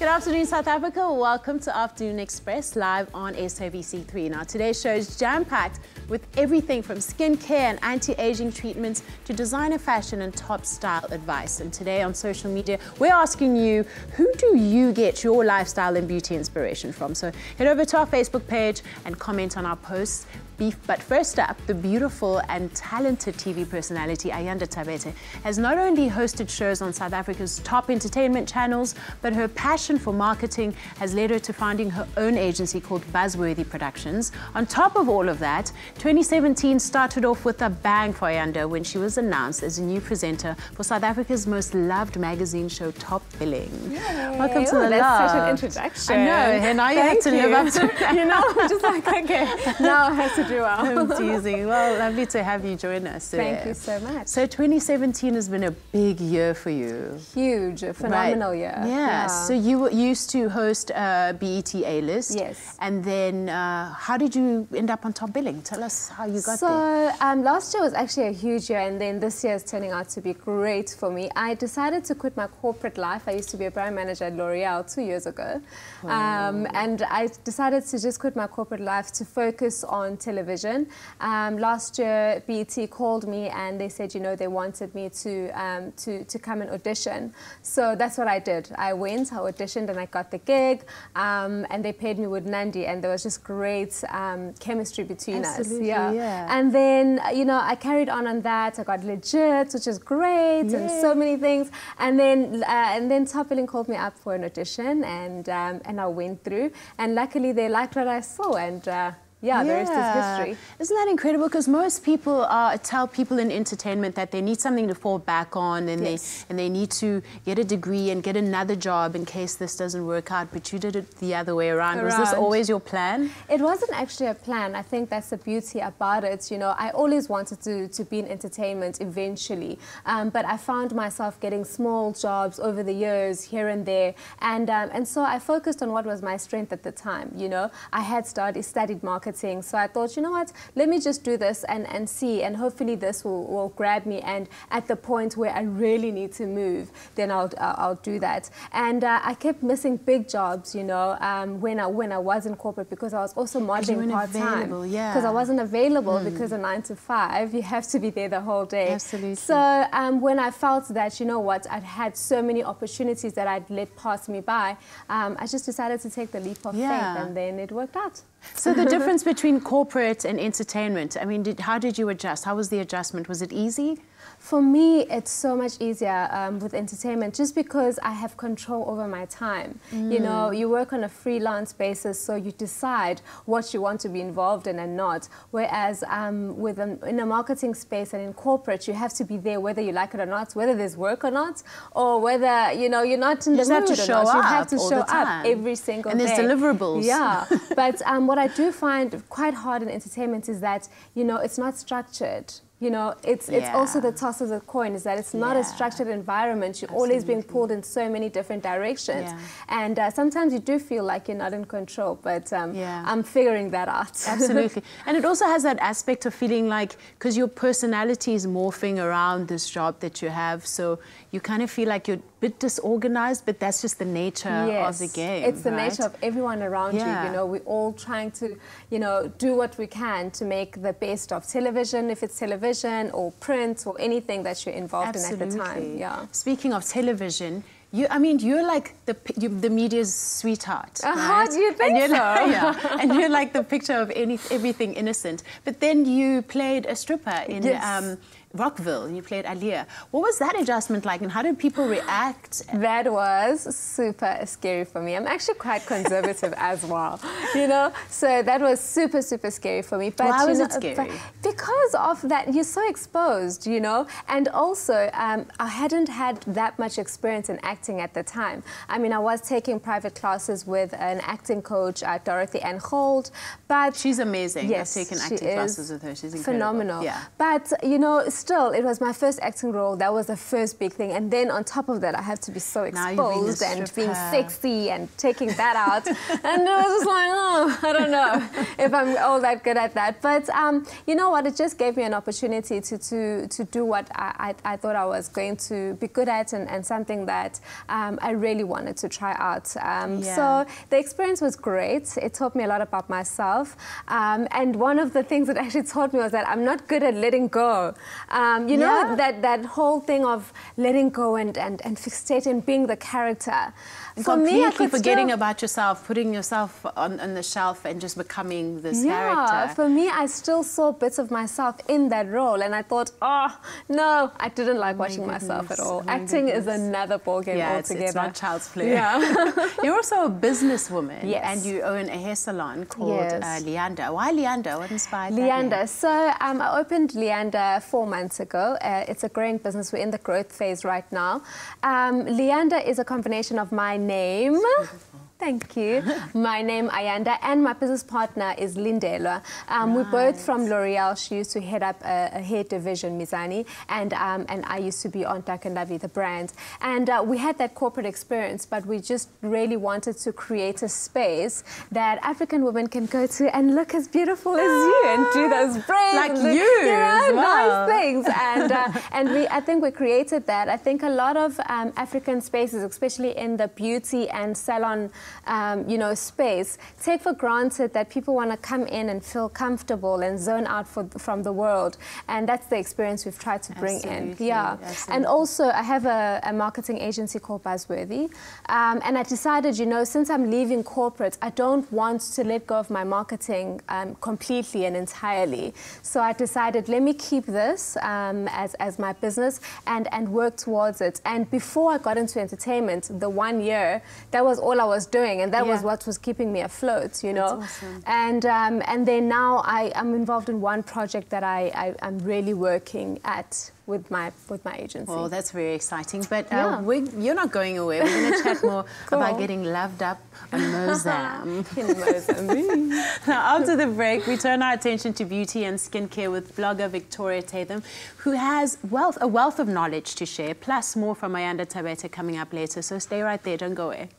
Good afternoon, South Africa. Welcome to Afternoon Express, live on SABC3. Now, today's show is jam-packed with everything from skincare and anti-aging treatments to designer fashion and top style advice. And today on social media, we're asking you, who do you get your lifestyle and beauty inspiration from? So head over to our Facebook page and comment on our posts. But first up, the beautiful and talented TV personality Ayanda Thabethe has not only hosted shows on South Africa's top entertainment channels, but her passion for marketing has led her to founding her own agency called Buzzworthy Productions. On top of all of that, 2017 started off with a bang for Ayanda when she was announced as a new presenter for South Africa's most loved magazine show, Top Billing. Yay. Welcome to the That's love. such an introduction. I know, and now you have to live up to it. You know, I'm just like, okay, now I have to do well. I'm teasing. Well, lovely to have you join us today. Thank you so much. So 2017 has been a big year for you. Huge, a phenomenal year. Yeah. So you used to host BET A-List. Yes. And then how did you end up on Top Billing? Tell us how you got there. So last year was actually a huge year, and then this year is turning out to be great for me. I decided to quit my corporate life. I used to be a brand manager at L'Oreal 2 years ago. And I decided to just quit my corporate life to focus on television. Last year, BET called me and they said, you know, they wanted me to come and audition. So that's what I did. I went, I auditioned, and I got the gig. And they paid me with Nandi, and there was just great chemistry between us. Yeah. And then, you know, I carried on that. I got Legit, which is great, and so many things. And then Top Billing called me up for an audition, and I went through. And luckily, they liked what I saw, and yeah, the rest is history. Isn't that incredible? Because most people tell people in entertainment that they need something to fall back on, and they need to get a degree and get another job in case this doesn't work out. But you did it the other way around. Was this always your plan? It wasn't actually a plan. I think that's the beauty about it. You know, I always wanted to be in entertainment eventually, but I found myself getting small jobs over the years here and there, and so I focused on what was my strength at the time. You know, I had studied marketing. So I thought, you know what, let me just do this and see, and hopefully this will grab me, and at the point where I really need to move, then I'll do that. And I kept missing big jobs, you know, when I was in corporate, because I was also modeling part-time. Because I wasn't available because of 9 to 5, you have to be there the whole day. Absolutely. So when I felt that, you know what, I'd had so many opportunities that I'd let pass me by, I just decided to take the leap of faith, and then it worked out. So the difference between corporate and entertainment, I mean, how did you adjust? How was the adjustment? Was it easy? For me, it's so much easier with entertainment, just because I have control over my time. You know, you work on a freelance basis, so you decide what you want to be involved in and not. Whereas in a marketing space and in corporate, you have to be there whether you like it or not, whether there's work or not, or whether, you know, you're not in the mood or not. You have to show up every single day. And there's deliverables. Yeah. But what I do find quite hard in entertainment is that, you know, it's not structured. You know, it's also the toss of the coin, is that it's not a structured environment. You're always being pulled in so many different directions. And sometimes you do feel like you're not in control, but I'm figuring that out. Absolutely. And it also has that aspect of feeling like, because your personality is morphing around this job that you have, so you kind of feel like you're a bit disorganized, but that's just the nature of the game. It's the nature of everyone around you. You know, we're all trying to, you know, do what we can to make the best of television, if it's television, or print, or anything that you're involved in at the time. Speaking of television, I mean, you're like the media's sweetheart. Right? Do you think so? And you're like the picture of everything innocent. But then you played a stripper in Rockville, and you played Aliyah. What was that adjustment like, and how did people react? That was super scary for me. I'm actually quite conservative as well, you know? So that was super, super scary for me. But why was it scary? Because of that, you're so exposed, you know? And also, I hadn't had that much experience in acting at the time. I mean, I was taking private classes with an acting coach, Dorothy Ann Holt, but... She's amazing. Yes, I've taken acting classes with her. She's incredible. Phenomenal. But, you know, still, it was my first acting role. That was the first big thing. And then on top of that, I have to be so exposed and being sexy and taking that out. And it was just like, oh, I don't know if I'm all that good at that. But you know what? It just gave me an opportunity to do what I thought I was going to be good at, and something that I really wanted to try out. So the experience was great. It taught me a lot about myself. And one of the things it actually taught me was that I'm not good at letting go. You know, that whole thing of letting go and fixating, being the character. For me, forgetting about yourself, putting yourself on the shelf and just becoming this character. For me, I still saw bits of myself in that role, and I thought, oh, no, I didn't like watching myself at all. Acting is another ballgame altogether. It's not child's play. You're also a businesswoman, and you own a hair salon called Ayanda. Why Ayanda? What inspired Ayanda? That So I opened Ayanda 4 months ago. It's a growing business. We're in the growth phase right now. Ayanda is a combination of my name. Thank you. My name, Ayanda, and my business partner is Lindelwa. We're both from L'Oreal. She used to head up a hair division, Mizani, and I used to be on Untitled Chapter, the brand. And we had that corporate experience, but we just really wanted to create a space that African women can go to and look as beautiful as you and do those braids. Like you. Nice things. And I think we created that. I think a lot of African spaces, especially in the beauty and salon you know, space, take for granted that people want to come in and feel comfortable and zone out from the world. And that's the experience we've tried to bring in. And also, I have a marketing agency called Buzzworthy. And I decided, you know, since I'm leaving corporate, I don't want to let go of my marketing completely and entirely. So I decided, let me keep this as my business and work towards it. And before I got into entertainment, the 1 year, that was all I was doing, and that was what was keeping me afloat, you know. That's awesome. And then now I'm involved in one project that I'm really working at with my agency. Well, that's very exciting. But you're not going away. We're going to chat more about getting loved up on Mozambique. In Mozambique. Now, after the break, we turn our attention to beauty and skincare with blogger Victoria Tatham, who has a wealth of knowledge to share, plus more from Ayanda Thabethe coming up later. So stay right there. Don't go away.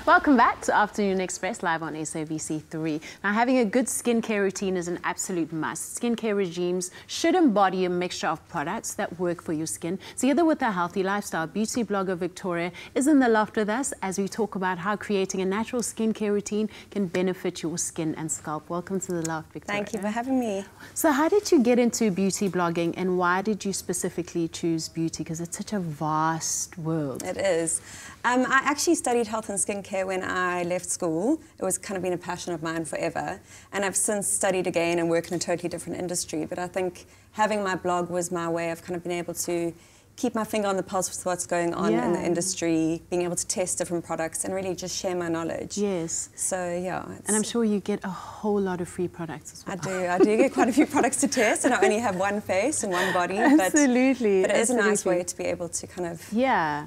Welcome back to Afternoon Express, live on SABC3. Now, having a good skincare routine is an absolute must. Skincare regimes should embody a mixture of products that work for your skin. Together with a healthy lifestyle, beauty blogger Victoria is in the loft with us as we talk about how creating a natural skincare routine can benefit your skin and scalp. Welcome to the loft, Victoria. Thank you for having me. So how did you get into beauty blogging, and why did you specifically choose beauty? Because it's such a vast world. It is. I actually studied health and skincare when I left school. It was kind of been a passion of mine forever. And I've since studied again and work in a totally different industry. But I think having my blog was my way of kind of being able to keep my finger on the pulse with what's going on in the industry, being able to test different products and really just share my knowledge. Yes. So, yeah. And I'm sure you get a whole lot of free products as well. I do get quite a few products to test, and I only have one face and one body. Absolutely. But it is a nice way to be able to kind of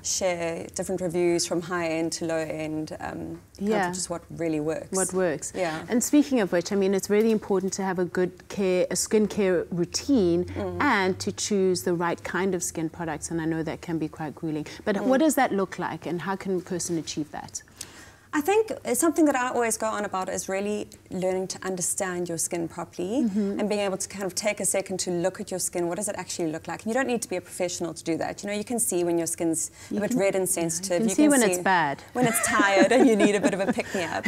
share different reviews from high end to low end, just what really works. What works. Yeah. And speaking of which, I mean, it's really important to have a good skincare routine and to choose the right kind of skin products. And I know that can be quite grueling. But what does that look like, and how can a person achieve that? I think it's something that I always go on about is really learning to understand your skin properly and being able to kind of take a second to look at your skin. What does it actually look like? And you don't need to be a professional to do that. You know, you can see when your skin's a bit red and sensitive. You can see when it's bad. When it's tired and you need a bit of a pick-me-up.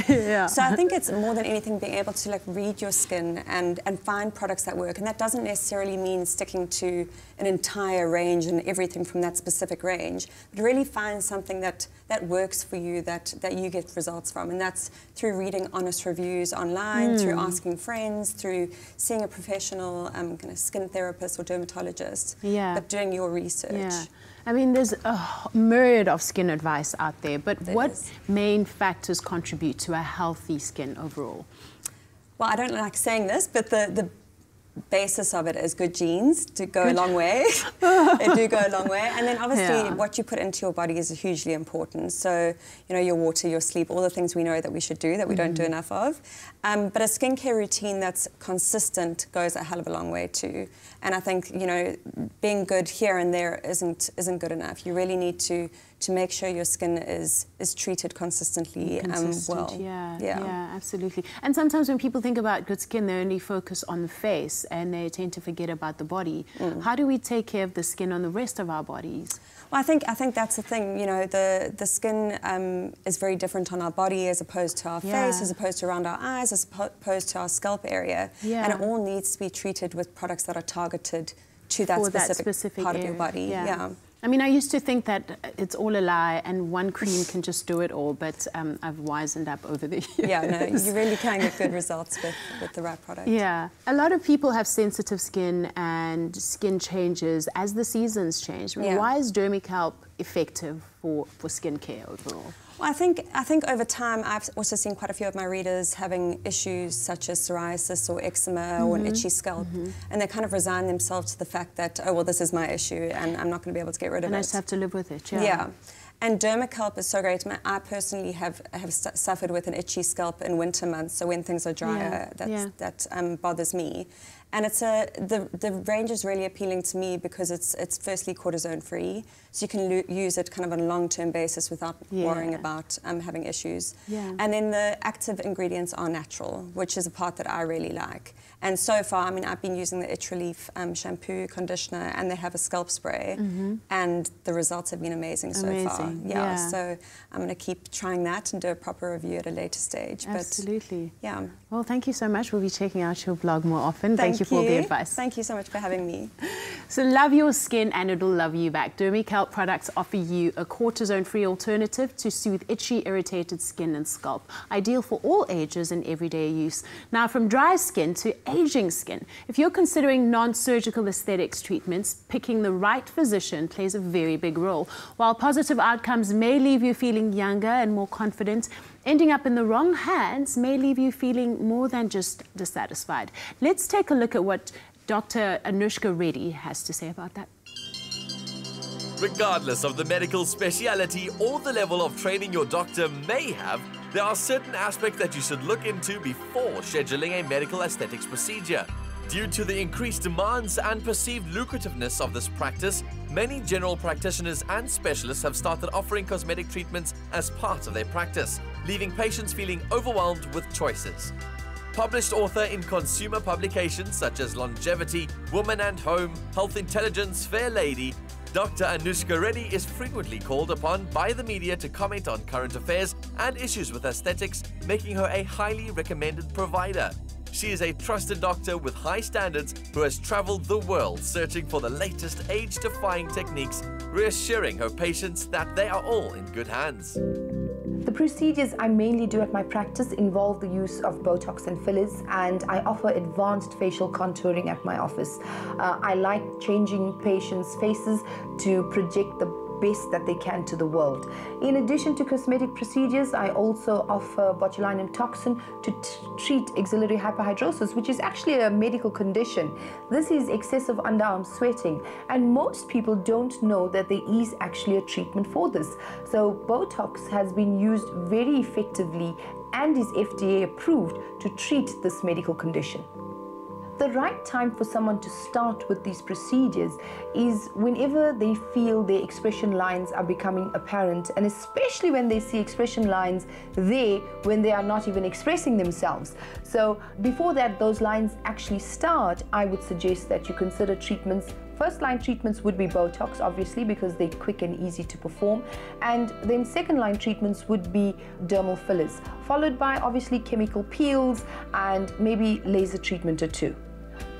So I think it's more than anything being able to read your skin and find products that work. And that doesn't necessarily mean sticking to an entire range and everything from that specific range, but really find something that works for you, that you get results from. And that's through reading honest reviews online, through asking friends, through seeing a professional kind of skin therapist or dermatologist, but doing your research. Yeah. I mean, there's a myriad of skin advice out there, but what main factors contribute to a healthy skin overall? Well, I don't like saying this, but the basis of it is good genes to go a long way. They do go a long way. And then obviously what you put into your body is hugely important. So, you know, your water, your sleep, all the things we know that we should do that we don't do enough of. But a skincare routine that's consistent goes a hell of a long way too. And I think, you know, being good here and there isn't good enough. You really need to make sure your skin is treated consistently well. Yeah, absolutely. And sometimes when people think about good skin, they only focus on the face and they tend to forget about the body. How do we take care of the skin on the rest of our bodies? Well, I think that's the thing. You know, the skin is very different on our body as opposed to our face, as opposed to around our eyes, as opposed to our scalp area. And it all needs to be treated with products that are targeted to that specific part of your body. I mean, I used to think that it's all a lie and one cream can just do it all, but I've wisened up over the years. Yeah, no, you really can get good results with the right product. Yeah. A lot of people have sensitive skin and skin changes as the seasons change. Why is Dermicalp effective for skincare overall? Well, I think over time I've also seen quite a few of my readers having issues such as psoriasis or eczema or an itchy scalp, and they kind of resign themselves to the fact that, oh, well, this is my issue and I'm not going to be able to get rid of it. And I just have to live with it, Yeah. And Dermicalp is so great. I personally have suffered with an itchy scalp in winter months, so when things are drier, that bothers me. And the range is really appealing to me because it's firstly cortisone free, so you can use it kind of on a long-term basis without worrying about having issues. And then the active ingredients are natural, which is a part that I really like. And so far, I mean, I've been using the Itch Relief shampoo, conditioner, and they have a scalp spray, and the results have been amazing so far. So I'm going to keep trying that and do a proper review at a later stage. Absolutely. But, yeah. Well, thank you so much. We'll be checking out your blog more often. Thank you for the advice. Thank you so much for having me. So love your skin and it'll love you back. Dermicalp products offer you a cortisone-free alternative to soothe itchy, irritated skin and scalp. Ideal for all ages and everyday use. Now, from dry skin to aging skin, if you're considering non-surgical aesthetics treatments, picking the right physician plays a very big role. While positive outcomes may leave you feeling younger and more confident, ending up in the wrong hands may leave you feeling more than just dissatisfied. Let's take a look at what Dr. Anushka Reddy has to say about that. Regardless of the medical speciality or the level of training your doctor may have, there are certain aspects that you should look into before scheduling a medical aesthetics procedure. Due to the increased demands and perceived lucrativeness of this practice, many general practitioners and specialists have started offering cosmetic treatments as part of their practice, leaving patients feeling overwhelmed with choices. Published author in consumer publications such as Longevity, Woman and Home, Health Intelligence, Fair Lady, Dr. Anushka Reddy is frequently called upon by the media to comment on current affairs and issues with aesthetics, making her a highly recommended provider. She is a trusted doctor with high standards who has traveled the world searching for the latest age-defying techniques, reassuring her patients that they are all in good hands. The procedures I mainly do at my practice involve the use of Botox and fillers, and I offer advanced facial contouring at my office. I like changing patients' faces to project the best that they can to the world. In addition to cosmetic procedures, I also offer botulinum toxin to treat axillary hyperhidrosis, which is actually a medical condition. This is excessive underarm sweating, and most people don't know that there is actually a treatment for this. So Botox has been used very effectively and is FDA approved to treat this medical condition. The right time for someone to start with these procedures is whenever they feel their expression lines are becoming apparent, and especially when they see expression lines there when they are not even expressing themselves. So before that, those lines actually start, I would suggest that you consider treatments. First-line treatments would be Botox, obviously, because they're quick and easy to perform. And then second-line treatments would be dermal fillers, followed by, obviously, chemical peels and maybe laser treatment or two.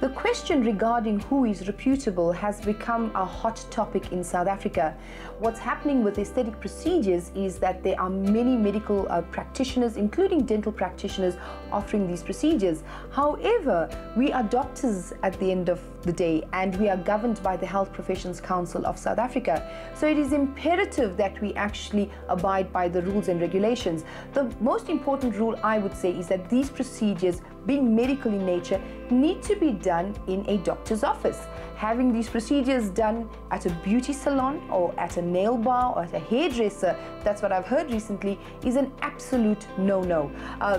The question regarding who is reputable has become a hot topic in South Africa. What's happening with aesthetic procedures is that there are many medical practitioners, including dental practitioners, offering these procedures. However, we are doctors at the end of the day, and we are governed by the Health Professions Council of South Africa. So it is imperative that we actually abide by the rules and regulations. The most important rule, I would say, is that these procedures, being medical in nature, need to be done in a doctor's office. Having these procedures done at a beauty salon or at a nail bar or at a hairdresser, that's what I've heard recently, is an absolute no-no.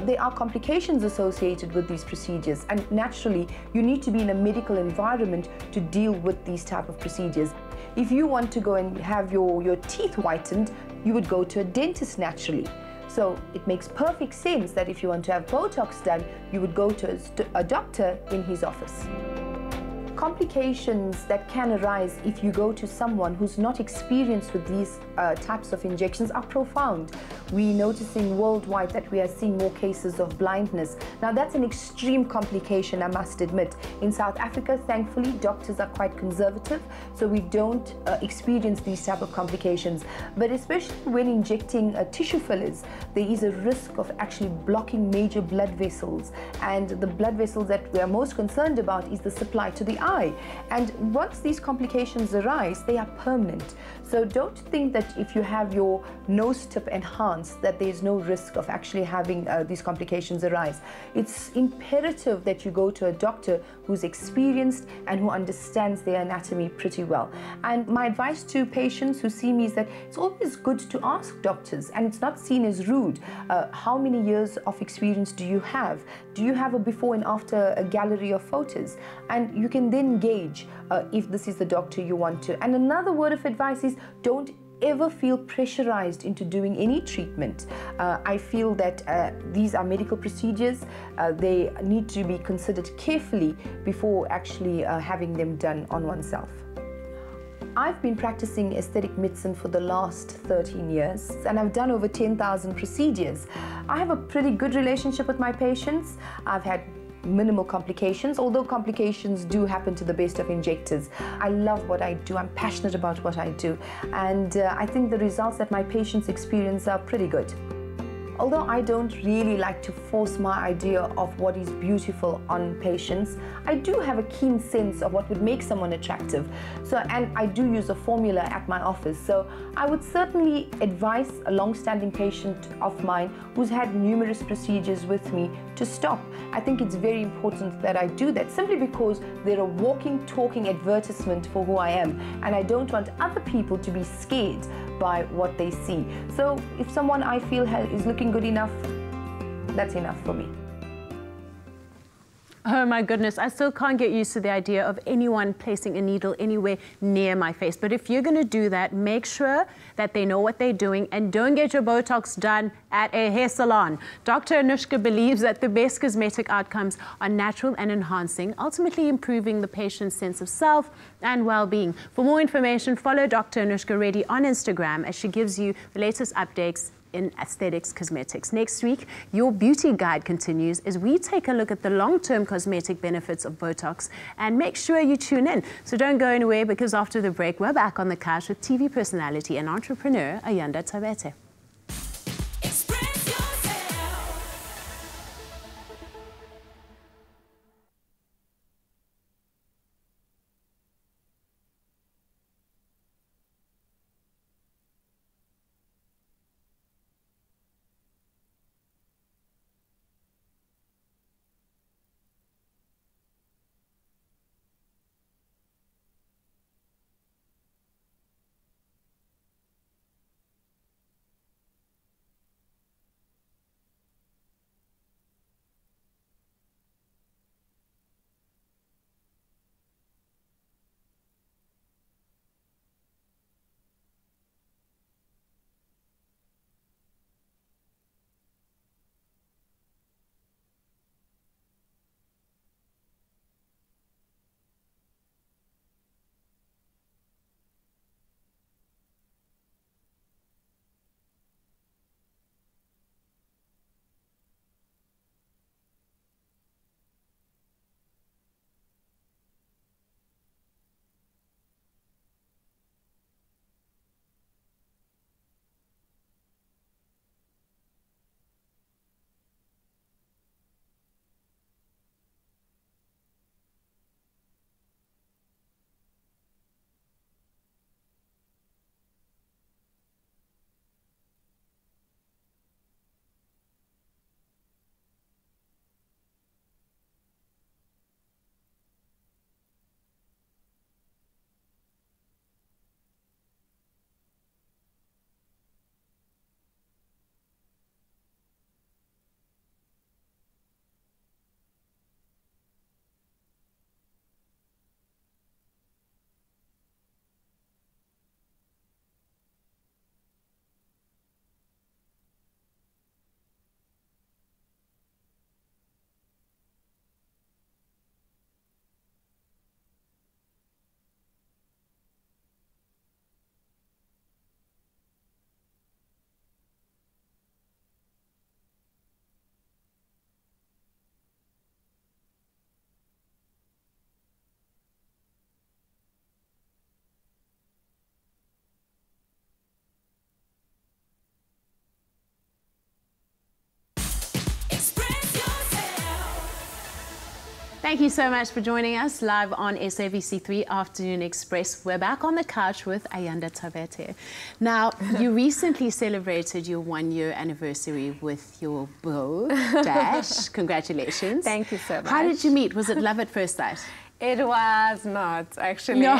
There are complications associated with these procedures, and naturally you need to be in a medical environment to deal with these type of procedures. If you want to go and have your teeth whitened, you would go to a dentist naturally. So it makes perfect sense that if you want to have Botox done, you would go to a doctor in his office. Complications that can arise if you go to someone who's not experienced with these types of injections are profound. We're noticing worldwide that we are seeing more cases of blindness. Now that's an extreme complication, I must admit. In South Africa, thankfully, doctors are quite conservative, so we don't experience these type of complications. But especially when injecting tissue fillers, there is a risk of actually blocking major blood vessels. And the blood vessels that we are most concerned about is the supply to the eye. And once these complications arise, they are permanent. So don't think that if you have your nose tip enhanced, that there's no risk of actually having these complications arise. It's imperative that you go to a doctor who's experienced and who understands their anatomy pretty well. And my advice to patients who see me is that it's always good to ask doctors, and it's not seen as rude. How many years of experience do you have? Do you have a before and after a gallery of photos? And you can then gauge if this is the doctor you want to. And another word of advice is don't ever feel pressurized into doing any treatment. I feel that these are medical procedures. They need to be considered carefully before actually having them done on oneself. I've been practicing aesthetic medicine for the last 13 years, and I've done over 10,000 procedures. I have a pretty good relationship with my patients. I've had minimal complications, although complications do happen to the best of injectors. I love what I do. I'm passionate about what I do, and I think the results that my patients experience are pretty good. Although I don't really like to force my idea of what is beautiful on patients, I do have a keen sense of what would make someone attractive. And I do use a formula at my office. So I would certainly advise a long-standing patient of mine who's had numerous procedures with me to stop. I think it's very important that I do that, simply because they're a walking, talking advertisement for who I am, and I don't want other people to be scared by what they see. So if someone I feel is looking good enough, that's enough for me. Oh my goodness, I still can't get used to the idea of anyone placing a needle anywhere near my face. But if you're going to do that, make sure that they know what they're doing and don't get your Botox done at a hair salon. Dr. Anushka believes that the best cosmetic outcomes are natural and enhancing, ultimately improving the patient's sense of self and well-being. For more information, follow Dr. Anushka Reddy on Instagram as she gives you the latest updates in aesthetics cosmetics. Next week, your beauty guide continues as we take a look at the long-term cosmetic benefits of Botox, and make sure you tune in. So don't go anywhere, because after the break, we're back on the couch with TV personality and entrepreneur Ayanda Thabethe. Thank you so much for joining us live on SABC3 Afternoon Express. We're back on the couch with Ayanda Thabethe. Now, you recently celebrated your 1-year anniversary with your beau, Dash. Congratulations. Thank you so much. How did you meet? Was it love at first sight? It was not, actually. No.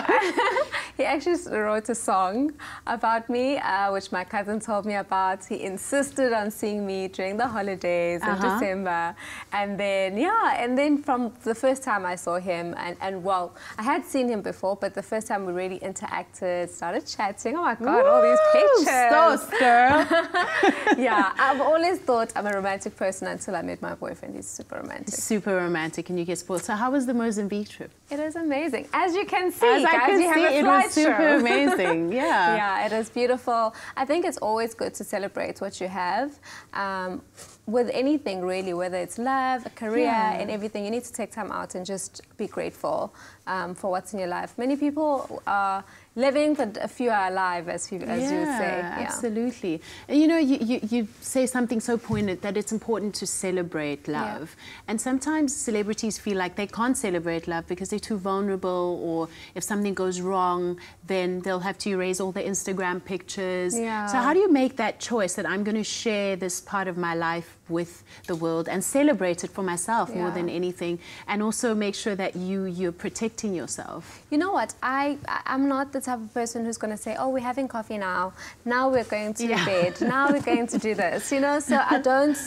He actually wrote a song about me, which my cousin told me about. He insisted on seeing me during the holidays in December. And then, yeah, and then from the first time I saw him, and well, I had seen him before, but the first time we really interacted, started chatting. Oh my God, all these pictures. Stop, girl. Yeah, I've always thought I'm a romantic person until I met my boyfriend. He's super romantic. Super romantic, and you get spoiled. So how was the Mozambique trip? It is amazing. As you can see, As I guys, can you have see, a it was super amazing. Yeah. Yeah, it is beautiful. I think it's always good to celebrate what you have. With anything, really, whether it's love, a career, and everything, you need to take time out and just be grateful for what's in your life. Many people are living, but a few are alive, as you would say. Yeah, absolutely. And you know, you say something so poignant that it's important to celebrate love. And sometimes celebrities feel like they can't celebrate love because they're too vulnerable, or if something goes wrong, then they'll have to erase all the Instagram pictures. Yeah. So how do you make that choice that I'm going to share this part of my life with the world and celebrate it for myself more than anything, and also make sure that you're protecting yourself? You know what, I'm not the type of person who's going to say, oh, we're having coffee now. Now we're going to bed. Now we're going to do this, you know. So I don't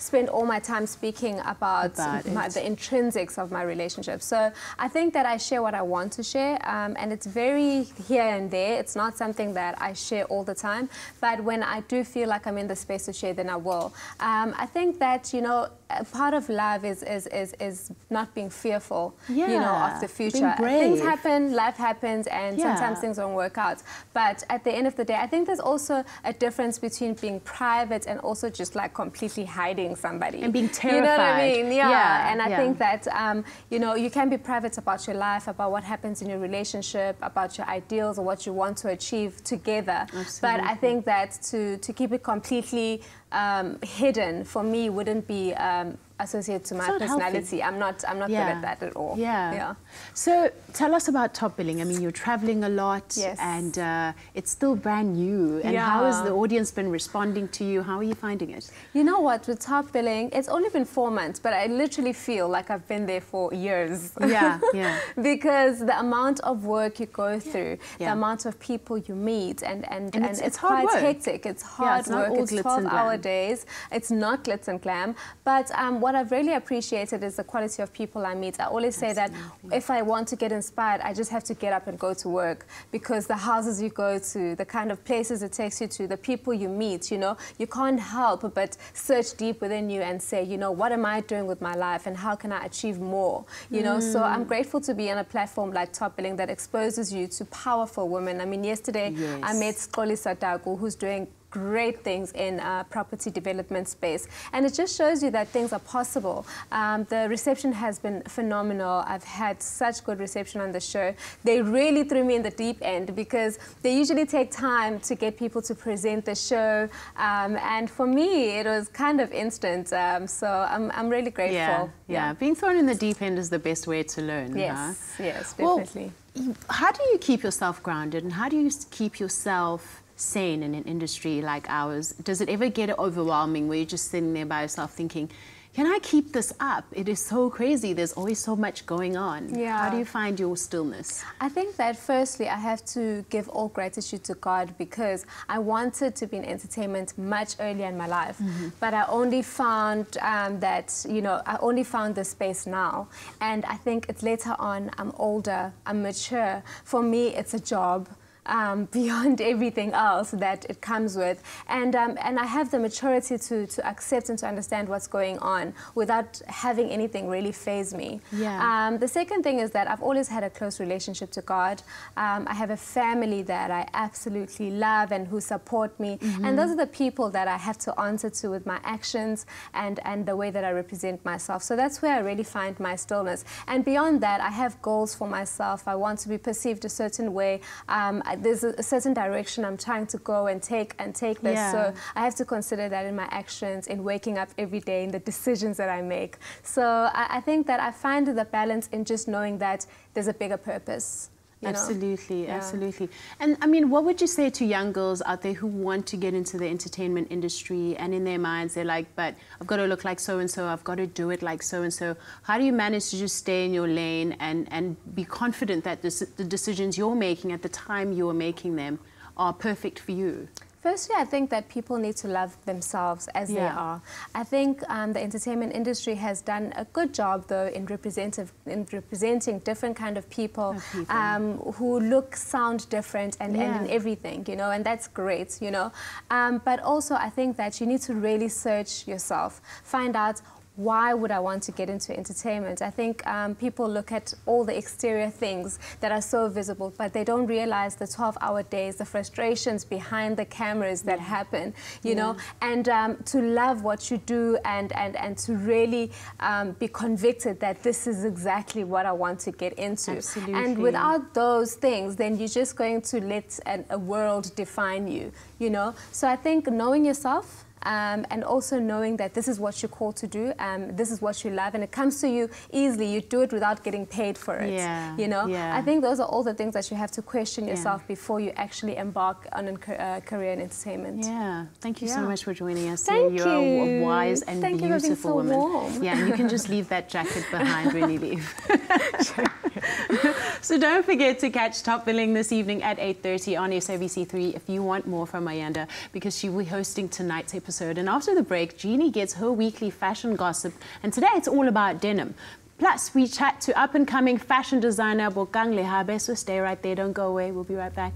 spend all my time speaking about the intrinsics of my relationship. So I think that I share what I want to share, and it's very here and there. It's not something that I share all the time, but when I do feel like I'm in the space to share, then I will. I think that, you know, part of love is not being fearful, you know, of the future. Things happen, life happens, and sometimes things don't work out. But at the end of the day, I think there's also a difference between being private and also just like completely hiding somebody. And being terrified. You know what I mean? Yeah. And I think that, you know, you can be private about your life, about what happens in your relationship, about your ideals or what you want to achieve together. Absolutely. But I think that to keep it completely hidden, for me, wouldn't be associated to my personality. I'm not good at that at all. So tell us about top billing. I mean, you're traveling a lot, and it's still brand new. And how has the audience been responding to you? How are you finding it? You know what, with top billing, it's only been 4 months, but I literally feel like I've been there for years. Because the amount of work you go through, the amount of people you meet, and it's quite hectic. It's hard work. It's 12-hour days. It's not glitz and glam. But what I've really appreciated is the quality of people I meet. I always say that if I want to get inspired, I just have to get up and go to work, because the houses you go to, the kind of places it takes you to, the people you meet, you know, you can't help but search deep within you and say, you know, what am I doing with my life and how can I achieve more? You know, so I'm grateful to be on a platform like Top Billing that exposes you to powerful women. I mean, yesterday I met Xolisa Taku, who's doing great things in property development space, and it just shows you that things are possible. The reception has been phenomenal. I've had such good reception on the show. They really threw me in the deep end, because they usually take time to get people to present the show, and for me it was kind of instant, so I'm really grateful. Being thrown in the deep end is the best way to learn. Yes, definitely. Well, how do you keep yourself grounded, and how do you keep yourself sane in an industry like ours? Does it ever get overwhelming where you're just sitting there by yourself thinking, can I keep this up? It is so crazy. There's always so much going on. How do you find your stillness? I think that firstly, I have to give all gratitude to God, because I wanted to be in entertainment much earlier in my life, but I only found that, you know, I only found this space now. And I think it's later on, I'm older, I'm mature. For me, it's a job. Beyond everything else that it comes with, and I have the maturity to accept and to understand what's going on without having anything really faze me. The second thing is that I've always had a close relationship to God. I have a family that I absolutely love and who support me, and those are the people that I have to answer to with my actions and the way that I represent myself. So that's where I really find my stillness. And beyond that, I have goals for myself. I want to be perceived a certain way. There's a certain direction I'm trying to go and take this. So I have to consider that in my actions, in waking up every day, in the decisions that I make. So I think that I find the balance in just knowing that there's a bigger purpose. Absolutely. And I mean, what would you say to young girls out there who want to get into the entertainment industry, and in their minds they're like, but I've got to look like so-and-so, I've got to do it like so-and-so. How do you manage to just stay in your lane and be confident that the decisions you're making at the time you're making them are perfect for you? Firstly, I think that people need to love themselves as they are. I think the entertainment industry has done a good job, though, in representing different kind of people who look, sound different, and in everything, you know, and that's great, you know. But also, I think that you need to really search yourself, find out, why would I want to get into entertainment? I think people look at all the exterior things that are so visible, but they don't realize the 12-hour days, the frustrations behind the cameras that happen, you know, and to love what you do and to really be convicted that this is exactly what I want to get into. And without those things, then you're just going to let a world define you, you know. So I think knowing yourself, and also knowing that this is what you're called to do, this is what you love, and it comes to you easily. You do it without getting paid for it, you know? I think those are all the things that you have to question yourself before you actually embark on a career in entertainment. Thank you so much for joining us. Thank you. You're a wise and beautiful woman. Warm. And you can just leave that jacket behind when you leave. So don't forget to catch Top Billing this evening at 8:30 on SABC3 if you want more from Ayanda, because she will be hosting tonight's episode. And after the break, Jeannie gets her weekly fashion gossip, and today it's all about denim. Plus, we chat to up-and-coming fashion designer Bokang Lehabe, so stay right there, don't go away, we'll be right back.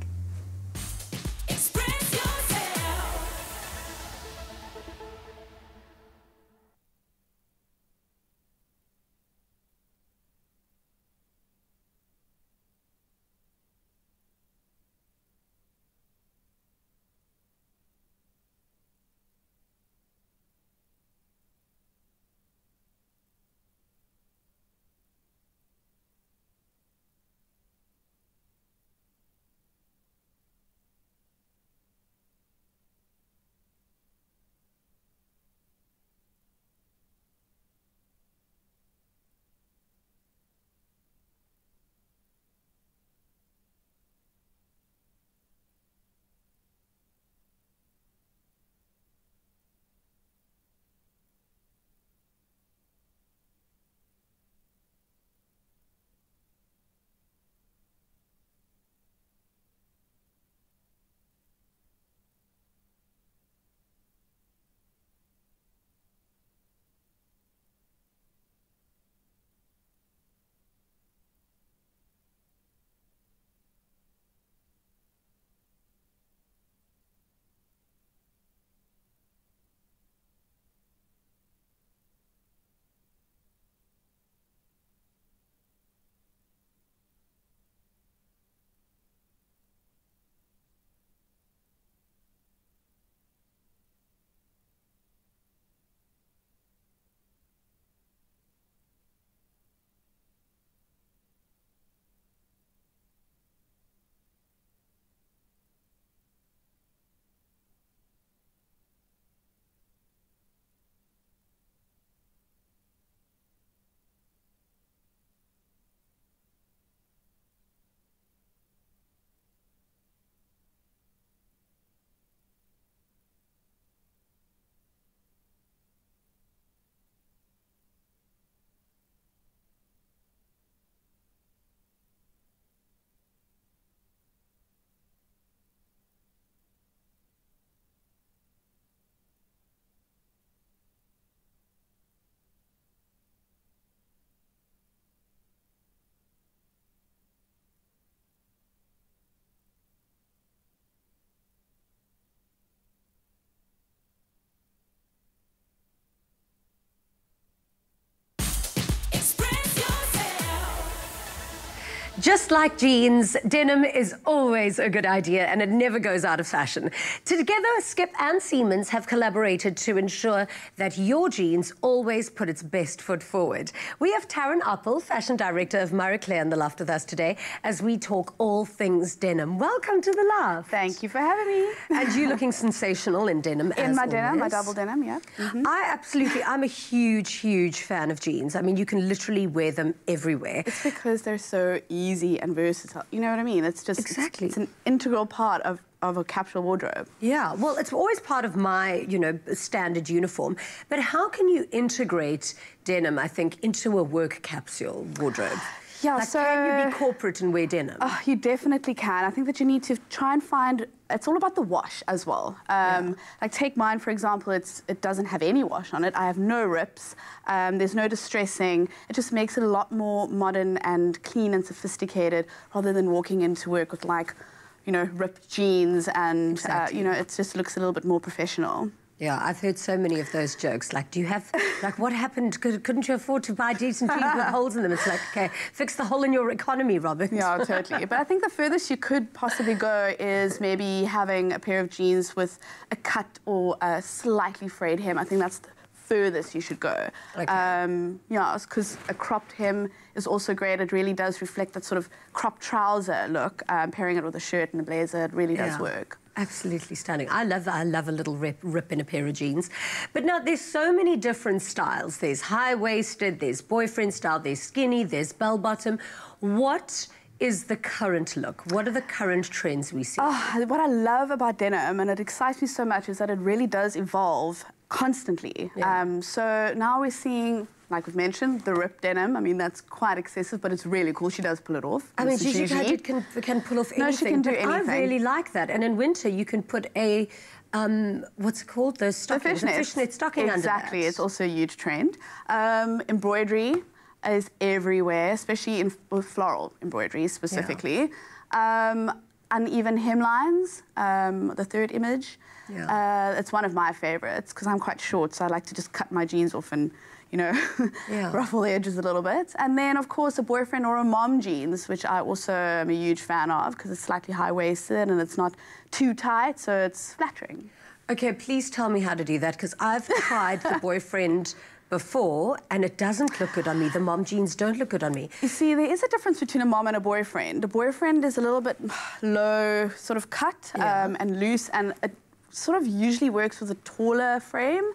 Just like jeans, denim is always a good idea and it never goes out of fashion. Together, Skip and Siemens have collaborated to ensure that your jeans always put its best foot forward. We have Taryn Appel, Fashion Director of Marie Claire, in the loft with us today as we talk all things denim. Welcome to the loft. Thank you for having me. And you looking sensational in denim In my always. denim, my double denim, yeah. I'm a huge fan of jeans. I mean, you can literally wear them everywhere. It's because they're so easy and versatile. You know what I mean? It's just exactly. It's an integral part of a capsule wardrobe. Yeah, well, it's always part of my, standard uniform. But how can you integrate denim, I think, into a work capsule wardrobe? Yeah, like, so... can you be corporate and wear denim? Oh, you definitely can. I think that you need to try and find... It's all about the wash as well. Like, take mine, for example, it doesn't have any wash on it. I have no rips. There's no distressing. It just makes it a lot more modern and clean and sophisticated rather than walking into work with, like, ripped jeans and, exactly. It just looks a little bit more professional. Yeah, I've heard so many of those jokes. Like, do you have, like, what happened? Couldn't you afford to buy decent jeans with holes in them? It's like, okay, fix the hole in your economy, Robert. Yeah, totally. But I think the furthest you could possibly go is maybe having a pair of jeans with a cut or a slightly frayed hem. I think that's the furthest you should go. Okay. Yeah, because a cropped hem is also great. It really does reflect that sort of cropped trouser look. Pairing it with a shirt and a blazer, it really does work. Absolutely stunning. I love a little rip in a pair of jeans. But now there's so many different styles. There's high-waisted, there's boyfriend style, there's skinny, there's bell-bottom. What is the current look? What are the current trends we see? Oh, what I love about denim, and it excites me so much, is that it really does evolve constantly. Yeah. So now we're seeing like we've mentioned, the ripped denim. I mean, that's quite excessive, but it's really cool. She does pull it off. I mean, Gigi Hadid can pull off anything. No, she can do anything. I really like that. And in winter, you can put a, what's it called? Those stockings. A fishnet stocking under that. Exactly. It's also a huge trend. Embroidery is everywhere, especially with floral embroidery specifically. Yeah. Uneven hemlines, the third image. Yeah. It's one of my favorites because I'm quite short, so I like to just cut my jeans off and, you know, ruffle the edges a little bit. And then, of course, a boyfriend or a mom jeans, which I also am a huge fan of because it's slightly high-waisted and it's not too tight, so it's flattering. Okay, please tell me how to do that because I've tried the boyfriend before and it doesn't look good on me. The mom jeans don't look good on me. You see, there is a difference between a mom and a boyfriend. A boyfriend is a little bit low sort of cut and loose, and it sort of usually works with a taller frame,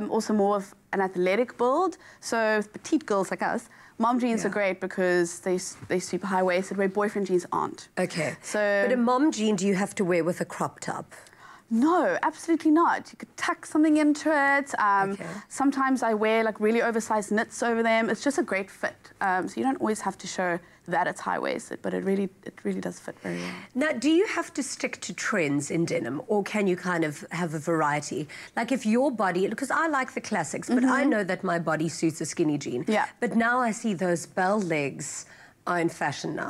also more of an athletic build. So petite girls like us, mom jeans are great because they're super high-waisted, where boyfriend jeans aren't. Okay. So, but a mom jean do you have to wear with a crop top? No, absolutely not. You could tuck something into it. Sometimes I wear like really oversized knits over them. It's just a great fit. So you don't always have to show that it's high-waisted, but it really does fit very well. Now, do you have to stick to trends in denim, or can you kind of have a variety? Like if your body, because I like the classics, but I know that my body suits a skinny jean. Yeah. But now I see those bell legs are in fashion now.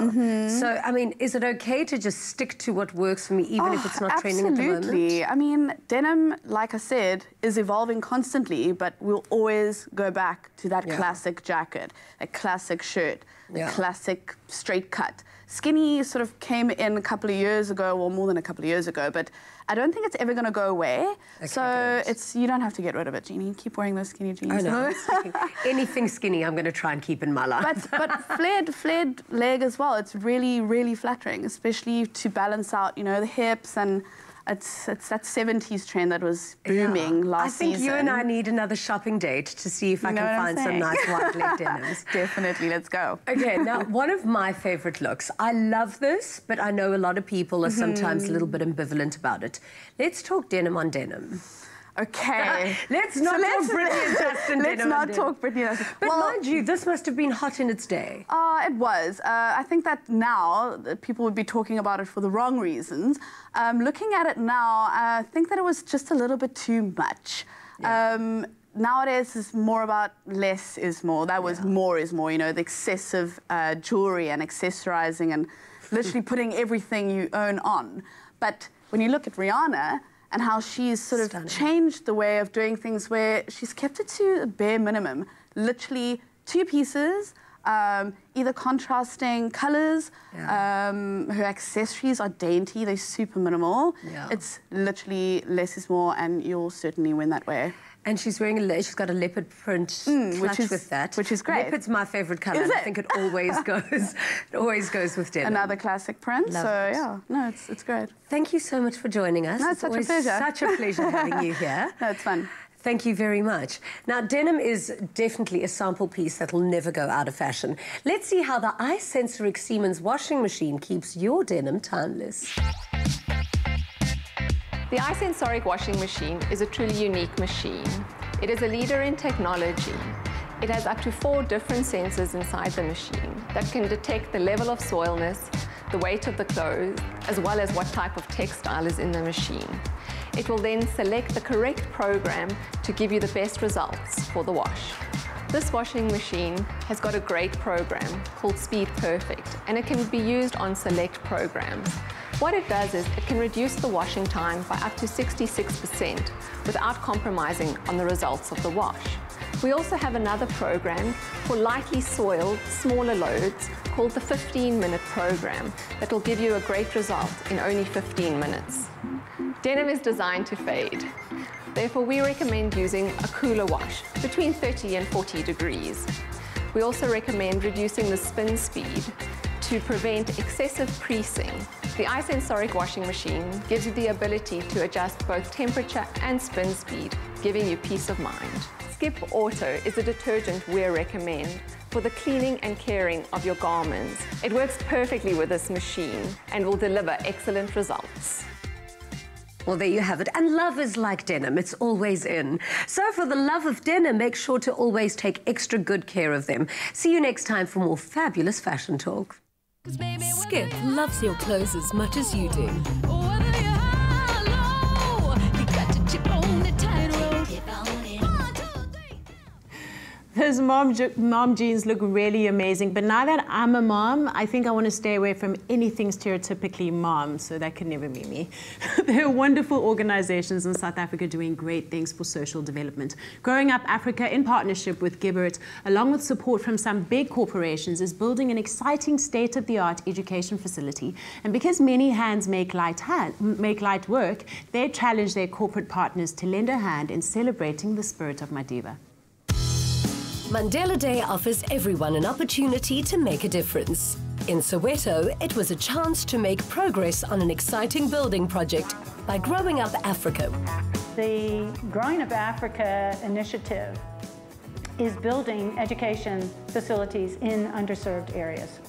So, I mean, is it okay to just stick to what works for me, even if it's not trending at the moment? Absolutely. I mean, denim, like I said, is evolving constantly, but we'll always go back to that classic jacket, a classic shirt, a classic straight cut. Skinny sort of came in a couple of years ago, or more than a couple of years ago, but I don't think it's ever going to go away. Okay, so you don't have to get rid of it, Jeannie. Keep wearing those skinny jeans. I know. Anything skinny I'm going to try and keep in my life. But flared leg as well. It's really, really flattering, especially to balance out, you know, the hips, and it's that 70s trend that was booming last season. I think you and I need another shopping date to see if I can find some nice wide leg denims. Definitely, let's go. Okay, now one of my favorite looks. I love this, but I know a lot of people are sometimes a little bit ambivalent about it. Let's talk denim-on-denim. Okay. Let's not talk Britney and Justin. Let's not talk Britney and Justin. But mind you, this must have been hot in its day. It was. I think that now people would be talking about it for the wrong reasons. Looking at it now, I think that it was just a little bit too much. Nowadays, it's more about less is more. That was more is more, you know, the excessive jewelry and accessorizing and literally putting everything you own on. But when you look at Rihanna, and how she's sort of changed the way of doing things, where she's kept it to a bare minimum. Literally 2 pieces, either contrasting colours. Her accessories are dainty, they're super minimal. It's literally less is more, and you'll certainly win that way. And she's wearing she's got a leopard print clutch with that. Which is great. Leopard's my favourite colour. I think it always goes. It always goes with denim. Another classic print. Love so it. Yeah, no, it's great. Thank you so much for joining us. No, it's such a pleasure. Such a pleasure having you here. No, it's fun. Thank you very much. Now, denim is definitely a sample piece that will never go out of fashion. Let's see how the eye-sensoric Siemens washing machine keeps your denim timeless. The iSensoric washing machine is a truly unique machine. It is a leader in technology. It has up to 4 different sensors inside the machine that can detect the level of soilness, the weight of the clothes, as well as what type of textile is in the machine. It will then select the correct program to give you the best results for the wash. This washing machine has got a great program called Speed Perfect, and it can be used on select programs. What it does is it can reduce the washing time by up to 66% without compromising on the results of the wash. We also have another program for lightly soiled, smaller loads called the 15-minute program that will give you a great result in only 15 minutes. Denim is designed to fade. Therefore, we recommend using a cooler wash between 30 and 40 degrees. We also recommend reducing the spin speed to prevent excessive creasing. The iSensoric washing machine gives you the ability to adjust both temperature and spin speed, giving you peace of mind. Skip Auto is a detergent we recommend for the cleaning and caring of your garments. It works perfectly with this machine and will deliver excellent results. Well, there you have it. And love is like denim. It's always in. So for the love of denim, make sure to always take extra good care of them. See you next time for more fabulous fashion talk. Skip loves your clothes as much as you do. Those mom jeans look really amazing, but now that I'm a mom, I think I want to stay away from anything stereotypically mom, so that could never be me. There are wonderful organizations in South Africa doing great things for social development. Growing Up Africa, in partnership with Gibbert, along with support from some big corporations, is building an exciting state-of-the-art education facility. And because many hands make light work, they challenge their corporate partners to lend a hand in celebrating the spirit of Madiba. Mandela Day offers everyone an opportunity to make a difference. In Soweto, it was a chance to make progress on an exciting building project by Growing Up Africa. The Growing Up Africa initiative is building education facilities in underserved areas.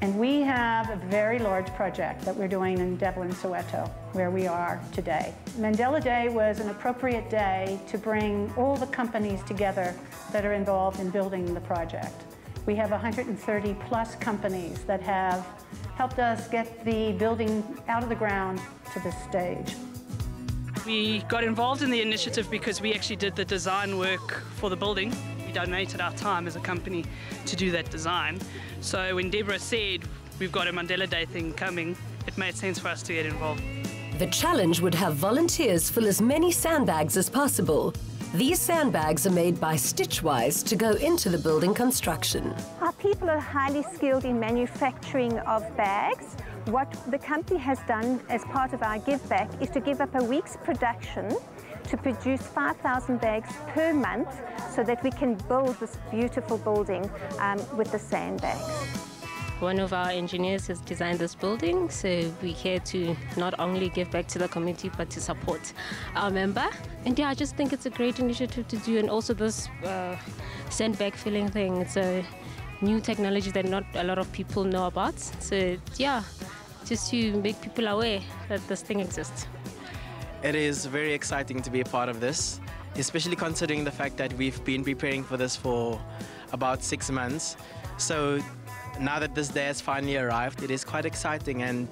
And we have a very large project that we're doing in Devlin, Soweto, where we are today. Mandela Day was an appropriate day to bring all the companies together that are involved in building the project. We have 130 plus companies that have helped us get the building out of the ground to this stage. We got involved in the initiative because we actually did the design work for the building. We donated our time as a company to do that design. So when Deborah said we've got a Mandela Day thing coming, it made sense for us to get involved. The challenge would have volunteers fill as many sandbags as possible. These sandbags are made by Stitchwise to go into the building construction. Our people are highly skilled in manufacturing of bags. What the company has done as part of our give back is to give up a week's production to produce 5,000 bags per month so that we can build this beautiful building with the sandbags. One of our engineers has designed this building, so we're here to not only give back to the community but to support our member. And yeah, I just think it's a great initiative to do, and also this sandbag filling thing. It's a new technology that not a lot of people know about. So yeah, just to make people aware that this thing exists. It is very exciting to be a part of this, especially considering the fact that we've been preparing for this for about 6 months. So now that this day has finally arrived, it is quite exciting, and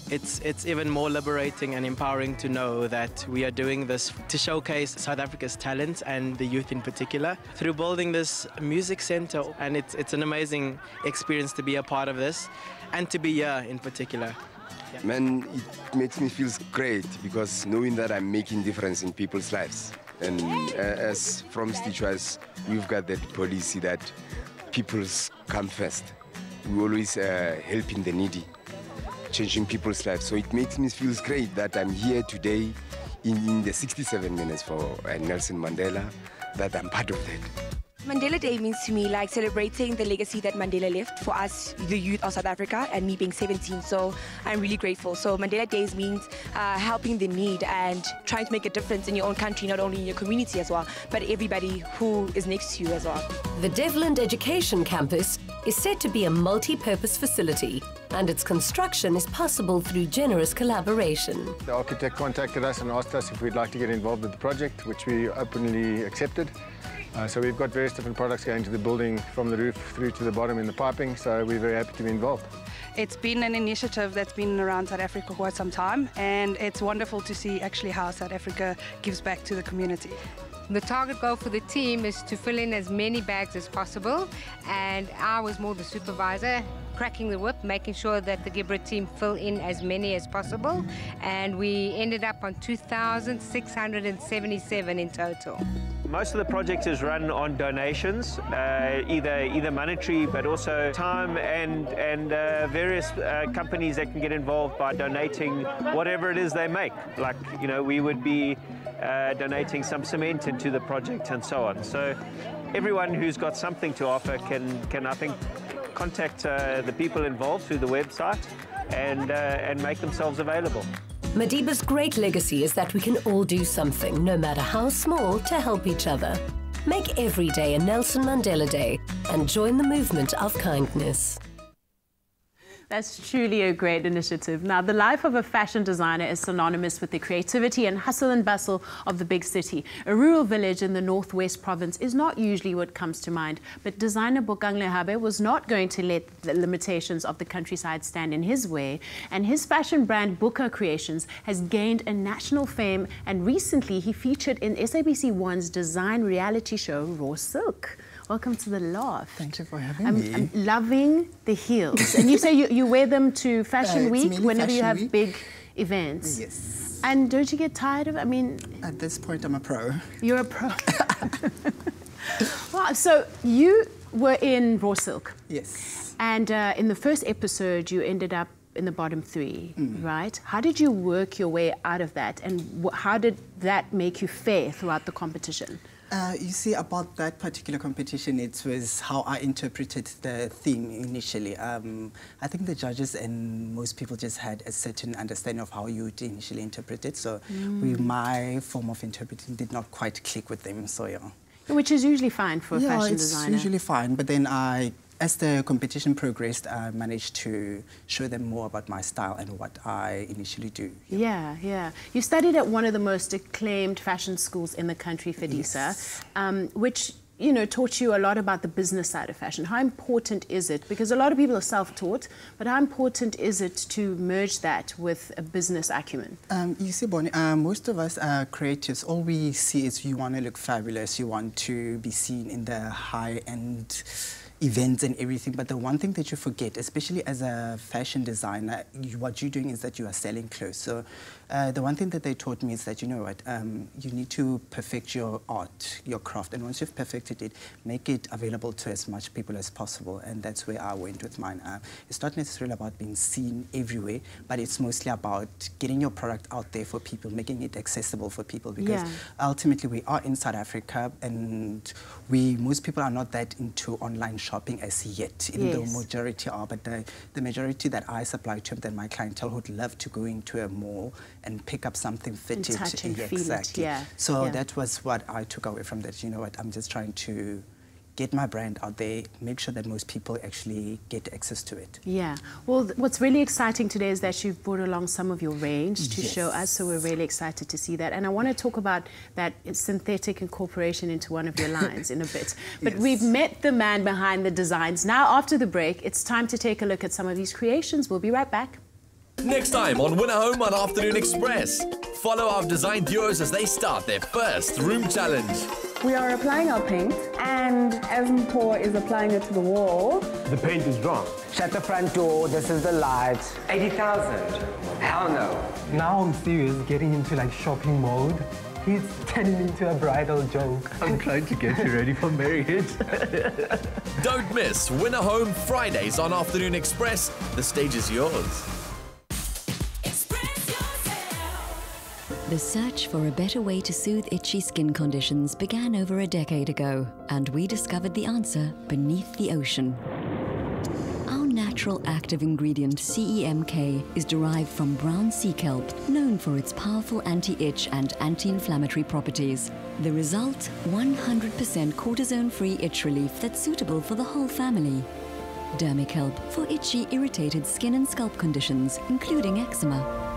it's even more liberating and empowering to know that we are doing this to showcase South Africa's talent and the youth in particular through building this music center. And it's an amazing experience to be a part of this and to be here in particular. Yeah. Man, it makes me feel great because knowing that I'm making difference in people's lives. And as from Stitchwise, we've got that policy that people come first. We always helping the needy, changing people's lives. So it makes me feel great that I'm here today in the 67 minutes for Nelson Mandela, that I'm part of that. Mandela Day means to me like celebrating the legacy that Mandela left for us, the youth of South Africa, and me being 17, so I'm really grateful. So Mandela Days means helping the need and trying to make a difference in your own country, not only in your community as well, but everybody who is next to you as well. The Devlin Education Campus is set to be a multi-purpose facility, and its construction is possible through generous collaboration. The architect contacted us and asked us if we'd like to get involved with the project, which we openly accepted. So we've got various different products going to the building from the roof through to the bottom in the piping, so we're very happy to be involved. It's been an initiative that's been around South Africa for quite some time, and it's wonderful to see actually how South Africa gives back to the community. The target goal for the team is to fill in as many bags as possible, and I was more the supervisor, cracking the whip, making sure that the Gibbert team fill in as many as possible, and we ended up on 2,677 in total. Most of the project is run on donations, either monetary but also time, and various companies that can get involved by donating whatever it is they make. Like, you know, we would be donating some cement into the project and so on. So everyone who's got something to offer can I think, contact the people involved through the website and make themselves available. Madiba's great legacy is that we can all do something, no matter how small, to help each other. Make every day a Nelson Mandela Day and join the movement of kindness. That's truly a great initiative. Now, the life of a fashion designer is synonymous with the creativity and hustle and bustle of the big city. A rural village in the northwest province is not usually what comes to mind, but designer Botulinum was not going to let the limitations of the countryside stand in his way, and his fashion brand Booker Creations has gained a national fame, and recently he featured in SABC1's design reality show Raw Silk. Welcome to the loft. Thank you for having me. I'm loving the heels. And you say you wear them to Fashion Week whenever you have big events. Yes. And don't you get tired of it? I mean... At this point, I'm a pro. You're a pro. Wow, so you were in Raw Silk. Yes. And in the first episode, you ended up in the bottom 3, right? How did you work your way out of that? And how did that make you fare throughout the competition? You see, about that particular competition, it was how I interpreted the theme initially. I think the judges and most people just had a certain understanding of how you would initially interpret it. So my form of interpreting did not quite click with them, so yeah. Which is usually fine for a fashion designer. Yeah, it's usually fine, but then as the competition progressed, I managed to show them more about my style and what I initially do. Yeah, yeah. You studied at one of the most acclaimed fashion schools in the country, FEDISA, which, you know, taught you a lot about the business side of fashion. How important is it? Because a lot of people are self-taught, but how important is it to merge that with a business acumen? You see, Bonnie, most of us are creatives. All we see is you want to look fabulous, you want to be seen in the high-end events and everything, but the one thing that you forget, especially as a fashion designer, what you're doing is that you are selling clothes. So the one thing that they taught me is that, you know what, you need to perfect your art, your craft, and once you've perfected it, make it available to as much people as possible, and that's where I went with mine. It's not necessarily about being seen everywhere, but it's mostly about getting your product out there for people, making it accessible for people, because ultimately we are in South Africa, and most people are not that into online shopping as yet, even though majority are, but the majority that I supply to, that my clientele would love to go into a mall and pick up something fitted. And touch and feel exactly. it, So that was what I took away from that. You know what, I'm just trying to get my brand out there, make sure that most people actually get access to it. Yeah. Well, what's really exciting today is that you've brought along some of your range to show us, so we're really excited to see that. And I want to talk about that synthetic incorporation into one of your lines in a bit. But we've met the man behind the designs. Now, after the break, it's time to take a look at some of these creations. We'll be right back. Next time on Winner Home on Afternoon Express. Follow our design duos as they start their first room challenge. We are applying our paint, and as Mpho is applying it to the wall. The paint is wrong. Shut the front door, this is the light. 80,000. Hell no. Now I'm serious, getting into like shopping mode. He's turning into a bridal joke. I'm trying to get you ready for marriage. Don't miss Winner Home Fridays on Afternoon Express. The stage is yours. The search for a better way to soothe itchy skin conditions began over a decade ago, and we discovered the answer beneath the ocean. Our natural active ingredient, CEMK, is derived from brown sea kelp, known for its powerful anti-itch and anti-inflammatory properties. The result, 100% cortisone-free itch relief that's suitable for the whole family. Dermikelp for itchy, irritated skin and scalp conditions, including eczema.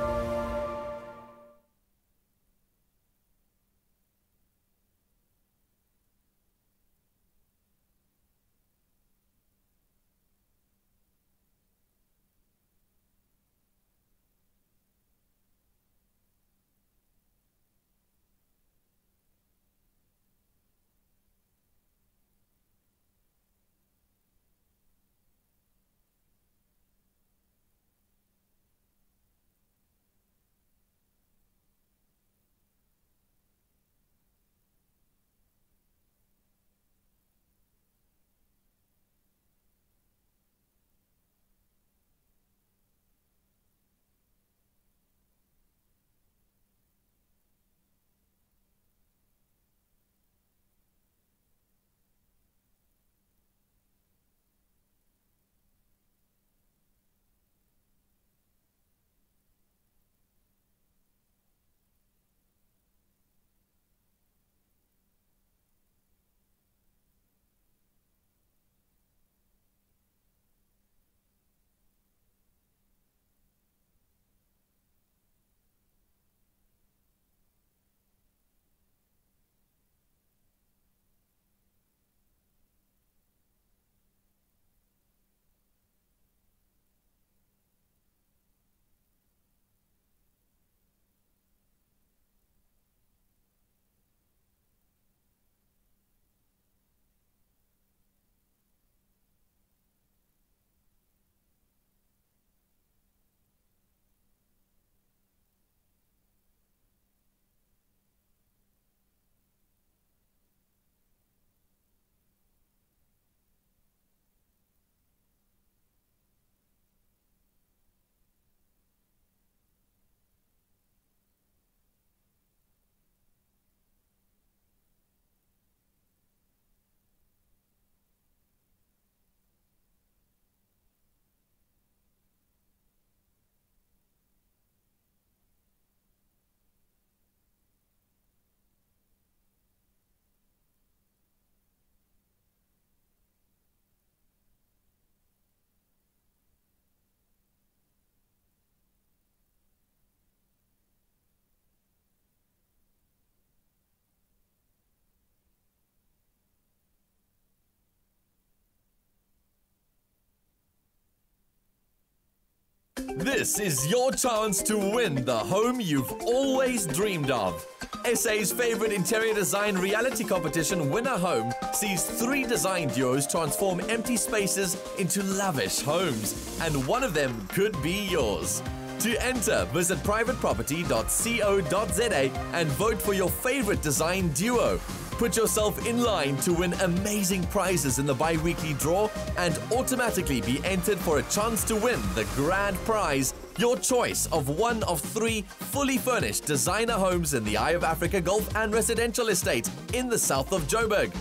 This is your chance to win the home you've always dreamed of. SA's favorite interior design reality competition, Winner Home, sees 3 design duos transform empty spaces into lavish homes, and one of them could be yours. To enter, visit privateproperty.co.za and vote for your favorite design duo. Put yourself in line to win amazing prizes in the bi-weekly draw and automatically be entered for a chance to win the grand prize, your choice of one of 3 fully furnished designer homes in the Eye of Africa Golf and Residential Estate in the south of Joburg.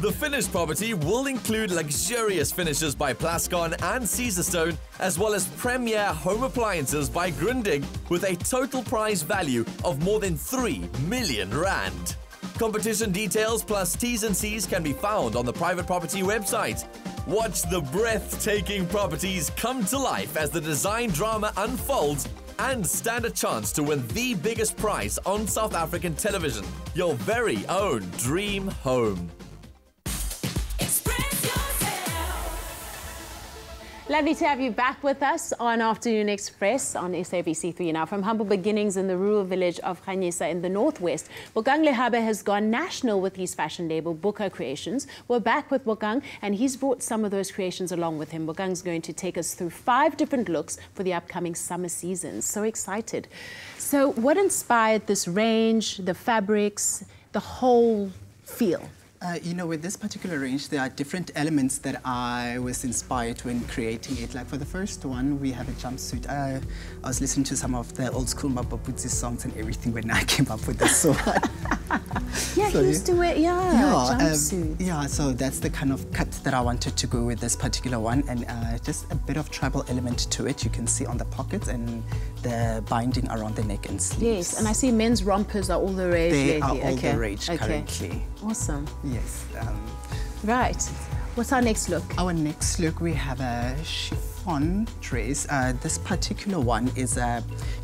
The finished property will include luxurious finishes by Plascon and Caesarstone, as well as premier home appliances by Grundig, with a total prize value of more than 3 million rand. Competition details plus T's and C's can be found on the Private Property website. Watch the breathtaking properties come to life as the design drama unfolds and stand a chance to win the biggest prize on South African television, your very own dream home. Lovely to have you back with us on Afternoon Express on SABC3. Now, from humble beginnings in the rural village of Khanyisa in the northwest, Bokang Lehabe has gone national with his fashion label, Buka Creations. We're back with Bokang, and he's brought some of those creations along with him. Bokang's going to take us through 5 different looks for the upcoming summer season. So excited. So what inspired this range, the fabrics, the whole feel? You know, with this particular range, there are different elements that I was inspired when creating it. Like for the first one, we have a jumpsuit. I was listening to some of the old school Mapaputsi songs and everything when I came up with this one. Yeah, so, he used to wear, jumpsuit. Yeah, so that's the kind of cut that I wanted to go with this particular one. And just a bit of tribal element to it. You can see on the pockets and the binding around the neck and sleeves. Yes, and I see men's rompers are all the rage lately. They are all the rage currently. Awesome. Yes. Right. What's our next look? Our next look, we have a chiffon dress. This particular one is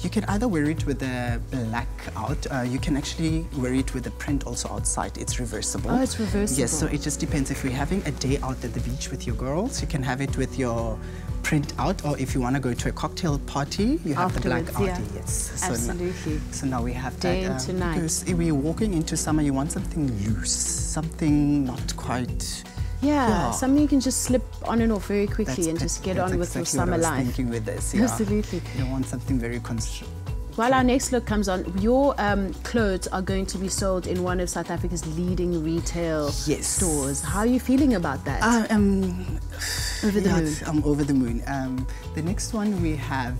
you can either wear it with a black out. You can actually wear it with a print also outside. It's reversible. Oh, it's reversible. Yes, so it just depends. If you're having a day out at the beach with your girls, you can have it with your print out, or if you want to go to a cocktail party, you have afterwards, the black out. Yeah. Yes. Absolutely. So now we have day that. And tonight. Because if we're walking into summer, you want something loose, something not quite. Yeah, something you can just slip on and off very quickly and just get on with your summer life. What I was thinking with this. Yeah. Absolutely. You don't want something very While our next look comes on, your clothes are going to be sold in one of South Africa's leading retail stores. How are you feeling about that? Over the moon. I'm over the moon. The next one we have,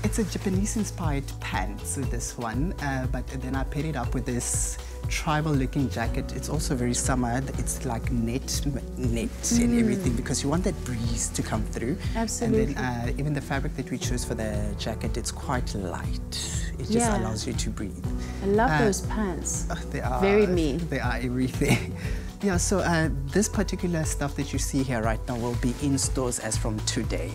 it's a Japanese-inspired pants with this one, but then I paired it up with this tribal-looking jacket. It's also very summer. It's like net and everything, because you want that breeze to come through. Absolutely. And then even the fabric that we chose for the jacket, it's quite light. It just allows you to breathe. I love those pants. They are very me. They are everything. Yeah, so this particular stuff that you see here right now will be in stores as from today.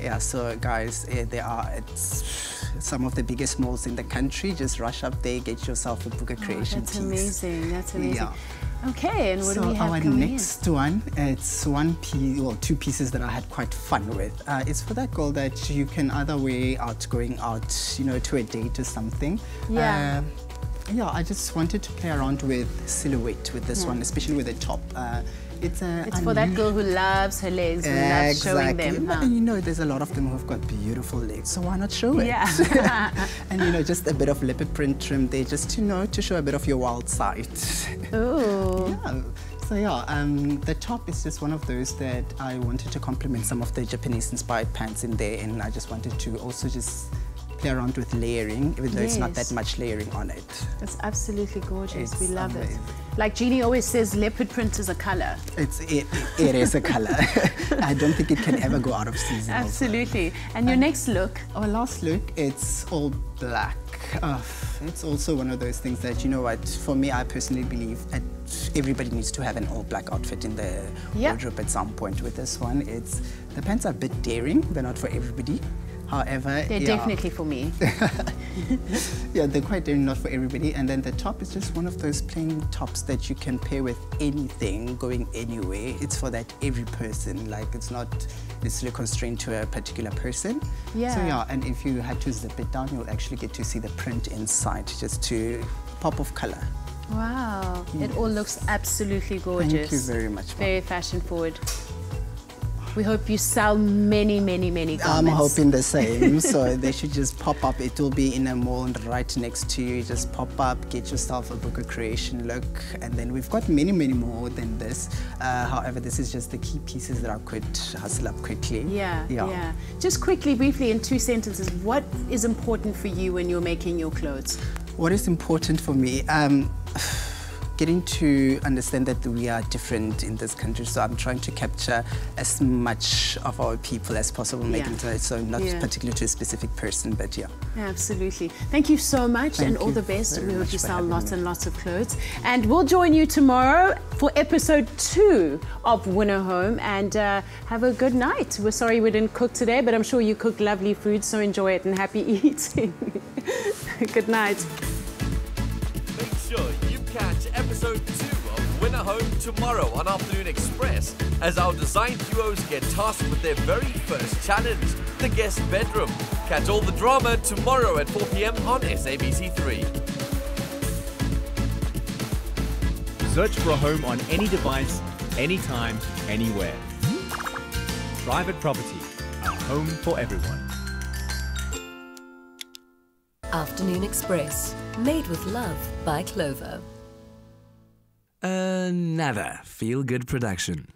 Yeah, so guys, it's some of the biggest malls in the country. Just rush up there, get yourself a Buka Creation piece. That's amazing, that's amazing. Yeah. Okay, and what do we have coming in? Our next one, it's one piece, well, 2 pieces that I had quite fun with. It's for that girl that you can either wear out, going out, you know, to a date or something. Yeah. Yeah, I just wanted to play around with silhouette with this one, especially with the top. It's for that girl who loves her legs, who loves showing them. Huh? And you know, there's a lot of them who've got beautiful legs, so why not show it? Yeah. And you know, just a bit of leopard print trim there, just to show a bit of your wild side. Oh. Yeah. So yeah, the top is just one of those that I wanted to complement some of the Japanese-inspired pants in there, and I just wanted to also just play around with layering, even though it's not that much layering on it. It's absolutely gorgeous. We love it. Like Jeannie always says, leopard print is a color. It is a color. I don't think it can ever go out of season. Absolutely. Also. And your next look? Our last look, it's all black. It's also one of those things that, you know what, for me, I personally believe everybody needs to have an all black outfit in the wardrobe at some point. With this one, the pants are a bit daring. They're not for everybody. However, they're definitely for me. Yeah, they're quite not for everybody. And then the top is just one of those plain tops that you can pair with anything, going anywhere. It's for that every person. Like, it's not necessarily constrained to a particular person. Yeah. So yeah, and if you had to zip it down, you'll actually get to see the print inside, just to pop of color. Wow, it all looks absolutely gorgeous. Thank you very much, Mom. Very fashion forward. We hope you sell many, many, many garments. I'm hoping the same. So they should just pop up. It will be in a mall right next to you. Just pop up, get yourself a Booker Creation look. And then we've got many, many more than this. However, this is just the key pieces that I could hustle up quickly. Yeah. Just quickly, briefly, in 2 sentences, what is important for you when you're making your clothes? What is important for me? Getting to understand that we are different in this country, so I'm trying to capture as much of our people as possible, making it so not particular to a specific person, but yeah. Absolutely. Thank you so much, and all the best. We hope you sell lots me. and lots of clothes. And we'll join you tomorrow for episode 2 of Winner Home, and have a good night. We're sorry we didn't cook today, but I'm sure you cooked lovely food, so enjoy it and happy eating. Good night. Make sure you catch episode 2 of Winner Home tomorrow on Afternoon Express, as our design duos get tasked with their very first challenge, the guest bedroom. Catch all the drama tomorrow at 4 p.m. on SABC3. Search for a home on any device, anytime, anywhere. Private Property, a home for everyone. Afternoon Express, made with love by Clover. Another feel-good production.